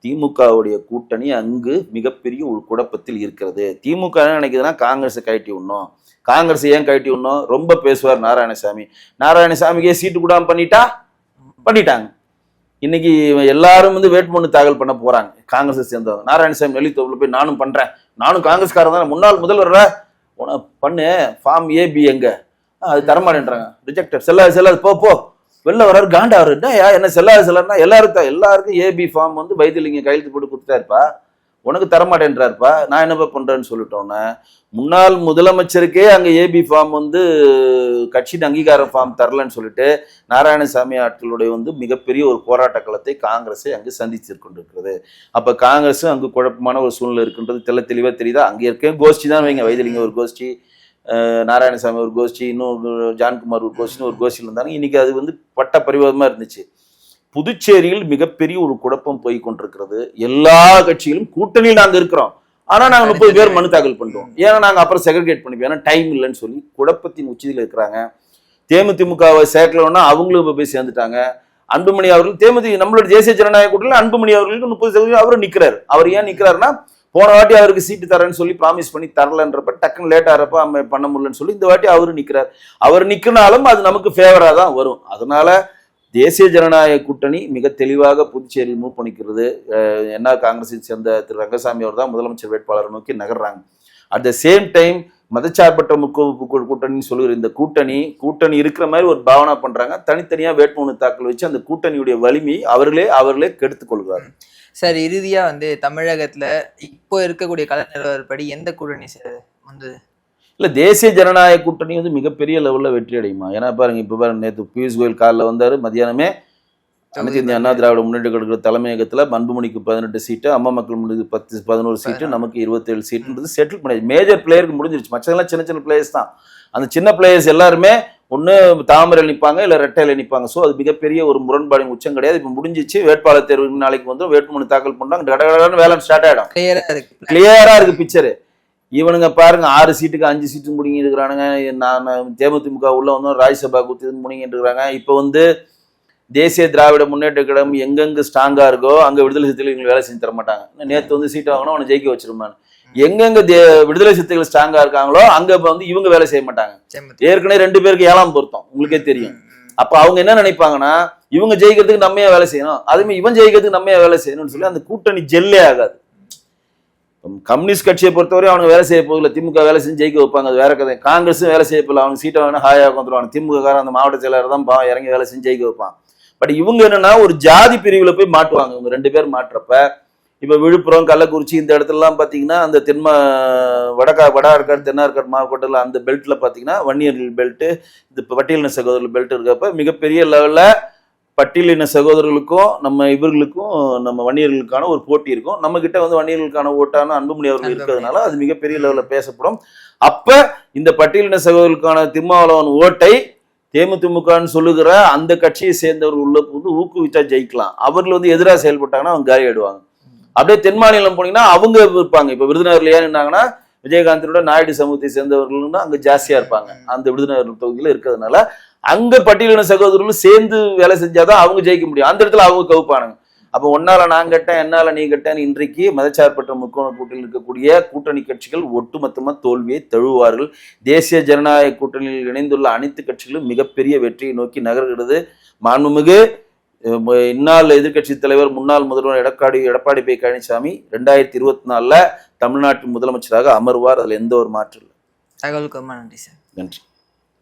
திமுகவுடைய கூட்டணி அங்கு மிகப்பெரிய ஒரு குழப்பத்தில் இருக்கிறது. திமுக என்ன நினைக்குதுன்னா காங்கிரஸை கழட்டி விடணும். காங்கிரஸ் ஏன் கழட்டி விடணும்? ரொம்ப பேசுவார் நாராயணசாமிக்கே சீட்டு கூடாம பண்ணிட்டாங்க. இன்னைக்கு எல்லாரும் வந்து வேட்புமனு தாக்கல் பண்ண போறாங்க காங்கிரஸை சேர்ந்தவங்க. நாராயணசாமி நெல்லித்தோப்புல போய் நானும் பண்றேன், நானும் காங்கிரஸ்காரன் தான், முன்னாள் முதல்வர் பண்ணு, ஃபார்ம் ஏபி எங்க, அது தரமாட்டேன்றாங்க, ரிஜெக்டட், செல்லாது போ வெளில வர்றாரு, காண்டா அவரு, என்ன செல்லாதுன்னா எல்லாருக்கும் ஏபி ஃபார்ம் வந்து வைத்தியலிங்க கையெழுத்து போட்டு கொடுத்தாருப்பா, உனக்கு தரமாட்டேன்றாருப்பா, நான் என்னப்பா பண்றேன்னு சொல்லிட்டோன்னே முன்னாள் முதலமைச்சருக்கே அங்க ஏபி ஃபார்ம் வந்து கட்சியின் அங்கீகார ஃபார்ம் தரலன்னு சொல்லிட்டு நாராயணசாமி ஆட்களுடைய வந்து மிகப்பெரிய ஒரு போராட்ட களத்தை காங்கிரஸை அங்கு சந்தித்து கொண்டிருக்கிறது. அப்ப காங்கிரஸும் அங்கு குழப்பமான ஒரு சூழ்நிலை இருக்குன்றது தெளிவா தெரியுதா? அங்க இருக்க கோஷ்டி தான் வைங்க, வைத்தியலிங்க ஒரு கோஷ்டி, நாராயணசாமி ஒரு கோஷ்டி, இன்னும் ஜான்குமார் ஒரு கோஷ்டின்னு ஒரு கோஷ்டியில் இருந்தாங்க. இன்னைக்கு அது வந்து பட்ட பரிவாதமா இருந்துச்சு. புதுச்சேரியில் மிகப்பெரிய ஒரு குழப்பம் போய் கொண்டிருக்கிறது. எல்லா கட்சிகளும் கூட்டணியில் நாங்க இருக்கிறோம், ஆனா நாங்க 30 பேர் மனு தாக்கல் பண்றோம். ஏன்னா நாங்க அப்புறம் செக்ரிகேட் பண்ணிப்போம், ஏன்னா டைம் இல்லைன்னு சொல்லி குழப்பத்தின் உச்சியில் இருக்கிறாங்க. தேமுதிமுகவை சேர்க்கலன்னா அவங்களும் இப்ப போய் சேர்ந்துட்டாங்க. அன்புமணி அவர்கள் நம்மளோட தேசிய ஜனநாயக கூட்டணியில் அன்புமணி அவர்களுக்கு 30% அவரும் நிக்கிறாரு. அவர் ஏன் நிக்கிறாருன்னா, போன வாட்டி அவருக்கு சீட்டு தரேன்னு சொல்லி ப்ராமிஸ் பண்ணி தரலன்றப்ப டக்குன்னு லேட் ஆகிறப்ப பண்ண முடியலன்னு சொல்லி இந்த வாட்டி அவரு நிக்கிறார். அவர் நிக்கிறனாலும் அது நமக்கு ஃபேவரா தான் வரும். அதனால தேசிய ஜனநாயக கூட்டணி மிக தெளிவாக புதுச்சேரியில் மூவ் பண்ணிக்கிறது. காங்கிரஸை சேர்ந்த திரு ரங்கசாமி அவர் தான் முதலமைச்சர் வேட்பாளரை நோக்கி நகர்றாங்க. அட் த சேம் டைம் மதச்சார்பற்ற முற்போக்கு கூட்டணின்னு சொல்லுகிற இந்த கூட்டணி இருக்கிற மாதிரி ஒரு பாவனா பண்றாங்க. தனித்தனியா வேட்புமனு தாக்கல் வச்சு அந்த கூட்டணியுடைய வலிமையை அவர்களே கெடுத்துக் கொள்கிறார்கள். சார், இறுதியா வந்து தமிழகத்துல இப்போ இருக்கக்கூடிய கல நிலவரப்படி எந்த கூட்டணி வந்து இல்ல, தேசிய ஜனநாயக கூட்டணி வந்து மிகப்பெரிய லெவல்ல வெற்றி அடையுமா? ஏன்னா பாருங்க, இப்ப பாருங்க, நேற்று பியூஷ் கோயல் காலில் வந்தாரு, மதியானமே அனைத்து இந்திய அண்ணா திராவிட முன்னேற்ற கழக தலைமையகத்துல அன்புமணிக்கு 18 சீட்டு, அம்மா மக்கள் முன்னேற்றத்துக்கு 11 சீட்டு, நமக்கு 27 சீட்டுன்றது செட்டில் பண்ணி மேஜர் பிளேயருக்கு முடிஞ்சிருச்சு. மற்றதெல்லாம் சின்ன சின்ன பிளேயர்ஸ் தான். அந்த சின்ன பிளேயர்ஸ் எல்லாருமே ஒன்று தாமரையில் நிற்பாங்க, இல்லை ரெட்டையில் நிற்பாங்க. ஸோ அது மிகப்பெரிய ஒரு முரண்பாடின் உச்சம் கிடையாது. இப்போ முடிஞ்சிச்சு, வேட்பாளர் தேர்வு நாளைக்கு வந்து வேட்புமனு தாக்கல் பண்ணுறாங்க, கடகடன்னு வேலை ஸ்டார்ட் ஆகிடும். கிளியரா இருக்கு பிக்சரு. இவனுங்க பாருங்க, 6 சீட்டுக்கு 5 சீட்டு முடிங்கி இருக்கிறானுங்க. நான் தேமுதிமுக உள்ள வந்து ராஜ்யசபா குத்தி முடிங்கிட்டு இருக்கிறாங்க. இப்போ வந்து தேசிய திராவிட முன்னேற்ற கழகம் எங்கெங்க ஸ்ட்ராங்கா இருக்கோ அங்க விடுதலை சிறுத்தைகள் வேலை செஞ்சு தர மாட்டாங்க. நேற்று வந்து சீட் வாங்கினா அவனை ஜெயிக்க வச்சிருமான்னு. எங்கெங்க விடுதலை சிறுத்தைகள் ஸ்ட்ராங்கா இருக்காங்களோ அங்க வந்து இவங்க வேலை செய்ய மாட்டாங்க. ஏற்கனவே 2 பேருக்கு 7ஆம் பொருத்தம் உங்களுக்கே தெரியும். அப்ப அவங்க என்ன நினைப்பாங்கன்னா, இவங்க ஜெயிக்கிறதுக்கு நம்மையா வேலை செய்யணும், அதுமே இவன் ஜெயிக்கிறதுக்கு நம்மையா வேலை செய்யணும்னு சொல்லி அந்த கூட்டணி ஜெல்லே ஆகாது. கம்யூனிஸ்ட் கட்சியை பொறுத்தவரை அவனுக்கு வேலை செய்ய போகல, திமுக வேலை செஞ்சு ஜெயிக்க வைப்பாங்க, அது வேற கதை. காங்கிரஸும் வேலை செய்ய போகல, அவனுக்கு சீட்டை வேணும் ஹாயா வந்துருவாங்க. திமுக காரன் அந்த மாவட்ட செயலர் தான் இறங்கி வேலை செஞ்சு ஜெயிக்க வைப்பான். பட் இவங்க என்னன்னா ஒரு ஜாதி பிரிவுல போய் மாட்டுவாங்க. இவங்க 2 பேர் மாட்டுறப்ப இப்ப விழுப்புரம், கள்ளக்குறிச்சி இந்த இடத்துல எல்லாம் பாத்தீங்கன்னா அந்த வட தென்னார்காடு மாவட்டத்தில் அந்த பெல்ட்ல பாத்தீங்கன்னா வன்னியர்கள் பெல்ட், இந்த பட்டியலின சகோதரர்கள் பெல்ட் இருக்கப்ப மிகப்பெரிய லெவல்ல பட்டியலின சகோதரர்களுக்கும் இவர்களுக்கும் நம்ம வன்னியர்களுக்கான ஒரு போட்டி இருக்கும். நம்ம கிட்ட வந்து வன்னியர்களுக்கான ஓட்டான அன்புமணி அவர்கள் இருக்கிறதுனால அது மிகப்பெரிய லெவல்ல பேசப்படும். அப்ப இந்த பட்டியலின சகோதரர்களுக்கான திருமாவளவன் ஓட்டை தேமுதிமுகன்னு சொல்லுகிற அந்த கட்சியை சேர்ந்தவர்கள் உள்ள வந்து ஊக்குவிச்சா ஜெயிக்கலாம். அவர்கள் வந்து எதிராக செயல்பட்டாங்கன்னா அவங்க காலி ஆயிடுவாங்க. அப்படியே தென் மாநிலம் போனீங்கன்னா அவங்க இருப்பாங்க. இப்ப விருதுநகர்ல ஏன் இருந்தாங்கன்னா விஜயகாந்தோட நாயுடு சமூகத்தை சேர்ந்தவர்கள் அங்க ஜாஸ்தியா இருப்பாங்க அந்த விருதுநகர் தொகுதியில இருக்கிறதுனால. அங்க பட்டியலின சகோதரர்கள் சேர்ந்து வேலை செஞ்சாதான் அவங்க ஜெயிக்க முடியும். அந்த இடத்துல அவங்க கவுப்பானுங்க. அப்ப ஒன்னால நான் கட்டேன், என்னால நீ கட்டேன்னு இன்றைக்கு மதச்சார்பற்ற முக்கோண கூட்டணியில் இருக்கக்கூடிய கூட்டணி கட்சிகள் ஒட்டுமொத்தமா தோல்வியை தழுவார்கள். தேசிய ஜனநாயக கூட்டணியில் இணைந்துள்ள அனைத்து கட்சிகளும் மிகப்பெரிய வெற்றியை நோக்கி நகர்கிறது. மாண்புமிகு இந்நாள் எதிர்கட்சி தலைவர் முன்னாள் முதல்வர் எடப்பாடி பழனிசாமி 2024 தமிழ்நாட்டின் முதலமைச்சராக அமர்வார். அதுல எந்த ஒரு மாற்றம் இல்லை. தகவலுக்கு ரொம்ப நன்றி சார். நன்றி.